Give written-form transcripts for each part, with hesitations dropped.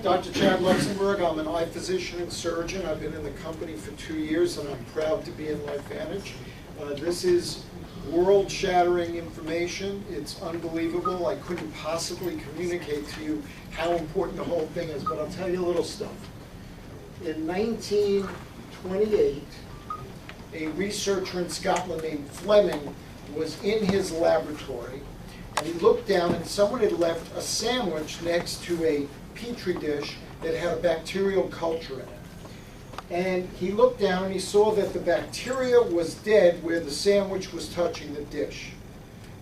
Dr. Chad Luxemburg. I'm an eye physician and surgeon. I've been in the company for 2 years, and I'm proud to be in LifeVantage. This is world-shattering information. It's unbelievable. I couldn't possibly communicate to you how important the whole thing is, but I'll tell you a little stuff. In 1928, a researcher in Scotland named Fleming was in his laboratory, and he looked down, and someone had left a sandwich next to a petri dish that had a bacterial culture in it. And he looked down and he saw that the bacteria was dead where the sandwich was touching the dish.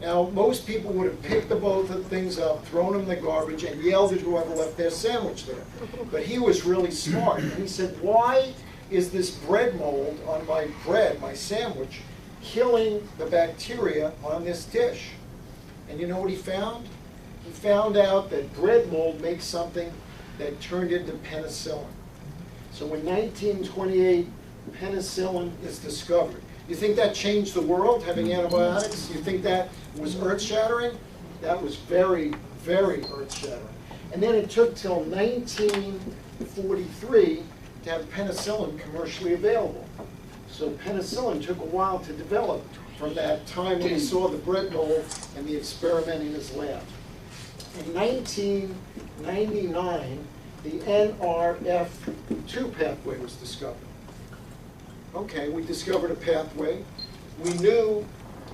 Now, most people would have picked the both of the things up, thrown them in the garbage, and yelled at whoever left their sandwich there. But he was really smart, and he said, why is this bread mold on my bread, my sandwich, killing the bacteria on this dish? And you know what he found? He found out that bread mold makes something that turned into penicillin. So in 1928, penicillin is discovered. You think that changed the world, having antibiotics? You think that was earth-shattering? That was very, very earth-shattering. And then it took till 1943 to have penicillin commercially available. So penicillin took a while to develop from that time when he saw the bread mold and the experiment in his lab. In 1999, the NRF2 pathway was discovered. Okay, we discovered a pathway. We knew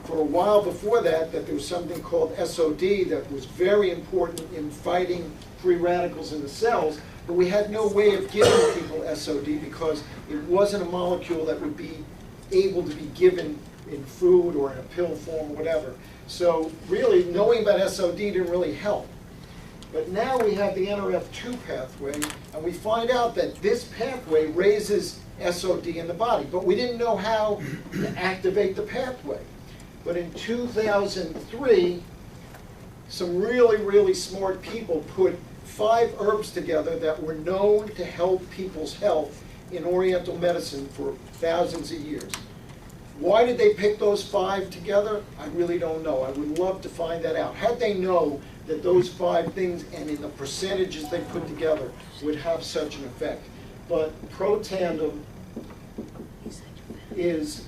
for a while before that that there was something called SOD that was very important in fighting free radicals in the cells, but we had no way of giving people SOD because it wasn't a molecule that would be able to be given in food or in a pill form or whatever. So really, knowing about SOD didn't really help. But now we have the NRF2 pathway, and we find out that this pathway raises SOD in the body. But we didn't know how to activate the pathway. But in 2003, some really, really smart people put 5 herbs together that were known to help people's health in Oriental medicine for thousands of years. Why did they pick those 5 together? I really don't know. I would love to find that out. How'd they know that those 5 things and in the percentages they put together would have such an effect? But Protandim is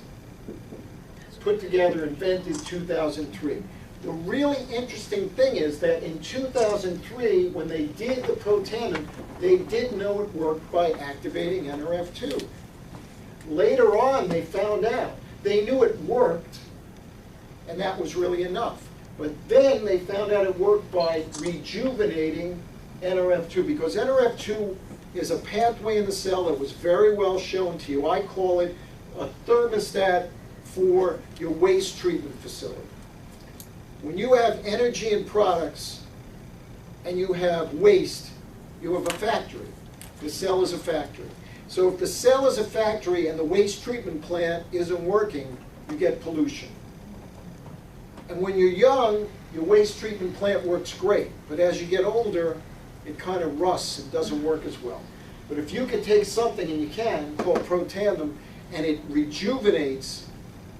put together, invented 2003. The really interesting thing is that in 2003, when they did the Protandim, they didn't know it worked by activating NRF2. Later on, they found out. They knew it worked, and that was really enough. But then they found out it worked by rejuvenating NRF2, because NRF2 is a pathway in the cell that was very well shown to you. I call it a thermostat for your waste treatment facility. When you have energy and products and you have waste, you have a factory. The cell is a factory. So if the cell is a factory and the waste treatment plant isn't working, you get pollution. And when you're young, your waste treatment plant works great. But as you get older, it kind of rusts and doesn't work as well. But if you can take something, and you can, called Protandim, and it rejuvenates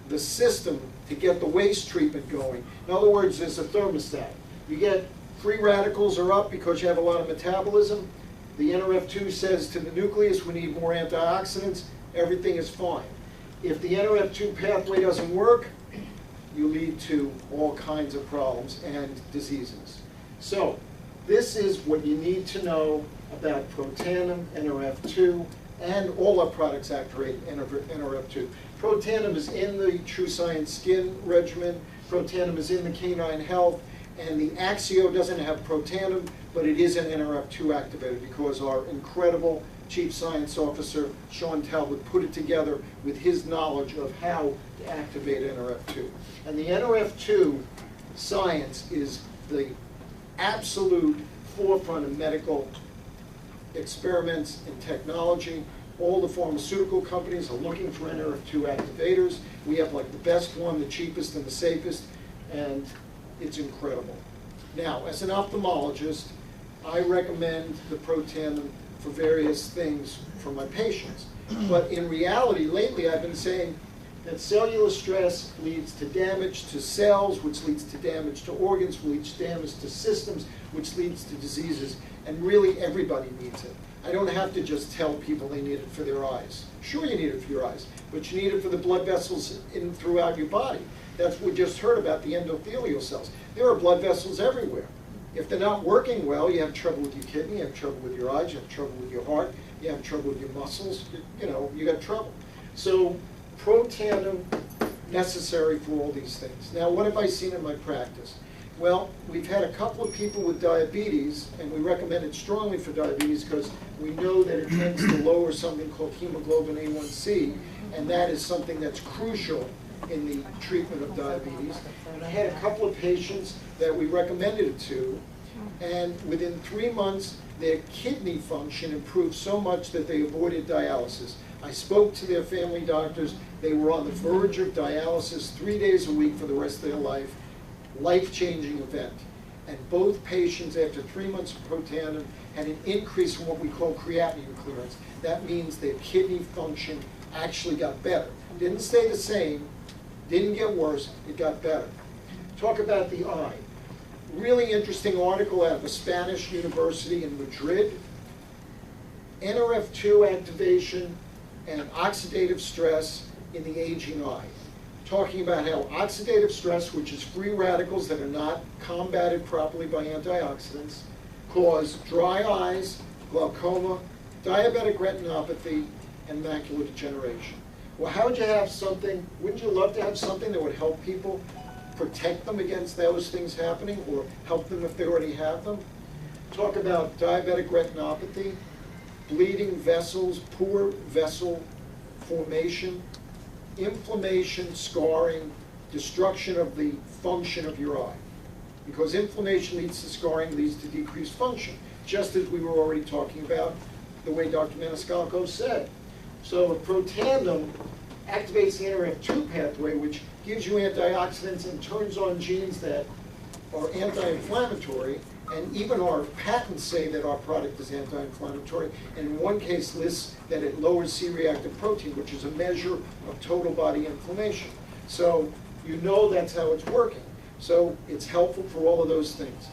the system to get the waste treatment going. In other words, there's a thermostat. You get free radicals are up because you have a lot of metabolism. The NRF2 says to the nucleus, we need more antioxidants. Everything is fine. If the NRF2 pathway doesn't work, you lead to all kinds of problems and diseases. So this is what you need to know about Protandim, NRF2, and all our products activate NRF2. Protandim is in the True Science Skin regimen. Protandim is in the Canine Health. And the Axio doesn't have Protandim, but it is an NRF2 activator because our incredible Chief Science Officer, Sean Talbot, put it together with his knowledge of how to activate NRF2. And the NRF2 science is the absolute forefront of medical experiments and technology. All the pharmaceutical companies are looking for NRF2 activators. We have like the best one, the cheapest and the safest, and it's incredible. Now, as an ophthalmologist, I recommend the Protandim for various things for my patients. But in reality, lately I've been saying that cellular stress leads to damage to cells, which leads to damage to organs, which leads to damage to systems. which leads to diseases, and really everybody needs it. I don't have to just tell people they need it for their eyes. Sure, you need it for your eyes, but you need it for the blood vessels throughout your body. That's what we just heard about, the endothelial cells. There are blood vessels everywhere. If they're not working well, you have trouble with your kidney, you have trouble with your eyes, you have trouble with your heart, you have trouble with your muscles, you got trouble. So Protandim, necessary for all these things. Now, what have I seen in my practice? Well, we've had a couple of people with diabetes, and we recommend it strongly for diabetes because we know that it tends to lower something called hemoglobin A1C, and that is something that's crucial in the treatment of diabetes. And I had a couple of patients that we recommended it to, and within 3 months, their kidney function improved so much that they avoided dialysis. I spoke to their family doctors. They were on the verge of dialysis 3 days a week for the rest of their life. Life-changing event. And both patients, after 3 months of Protandim, had an increase in what we call creatinine clearance. That means their kidney function actually got better. Didn't stay the same, didn't get worse, it got better. Talk about the eye. Really interesting article out of a Spanish university in Madrid. NRF2 activation and oxidative stress in the aging eye. Talking about how oxidative stress, which is free radicals that are not combated properly by antioxidants, cause dry eyes, glaucoma, diabetic retinopathy, and macular degeneration. Well, how would you have something, wouldn't you love to have something that would help people, protect them against those things happening, or help them if they already have them? Talk about diabetic retinopathy, bleeding vessels, poor vessel formation, inflammation, scarring, destruction of the function of your eye. Because inflammation leads to scarring, leads to decreased function, just as we were already talking about the way Dr. Maniscalco said. So Protandim activates the NRF2 pathway, which gives you antioxidants and turns on genes that are anti-inflammatory, and even our patents say that our product is anti-inflammatory, and in one case lists that it lowers C-reactive protein, which is a measure of total body inflammation. So you know that's how it's working. So it's helpful for all of those things.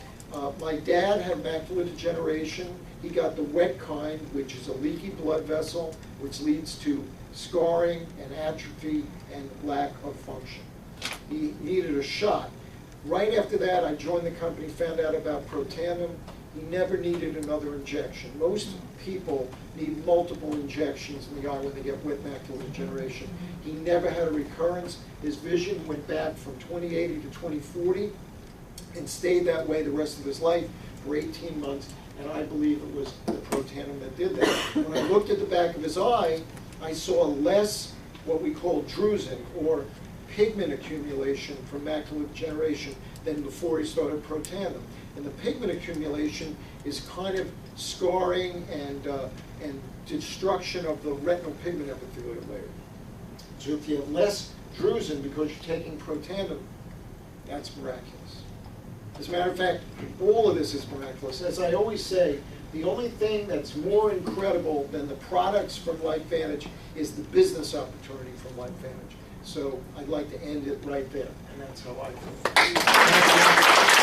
My dad had macular degeneration. He got the wet kind, which is a leaky blood vessel, which leads to scarring and atrophy and lack of function. He needed a shot. Right after that, I joined the company, found out about Protandim. He never needed another injection. Most people need multiple injections in the eye when they get wet macular degeneration. He never had a recurrence. His vision went back from 20/80 to 20/40 and stayed that way the rest of his life for 18 months. And I believe it was the Protandim that did that. When I looked at the back of his eye, I saw less what we call drusen, or pigment accumulation from macular degeneration, than before he started Protandim. And the pigment accumulation is kind of scarring and destruction of the retinal pigment epithelial layer. So if you have less drusen because you're taking Protandim, that's miraculous. As a matter of fact, all of this is miraculous. As I always say, the only thing that's more incredible than the products from LifeVantage is the business opportunity from LifeVantage. So I'd like to end it right there, and that's how I feel.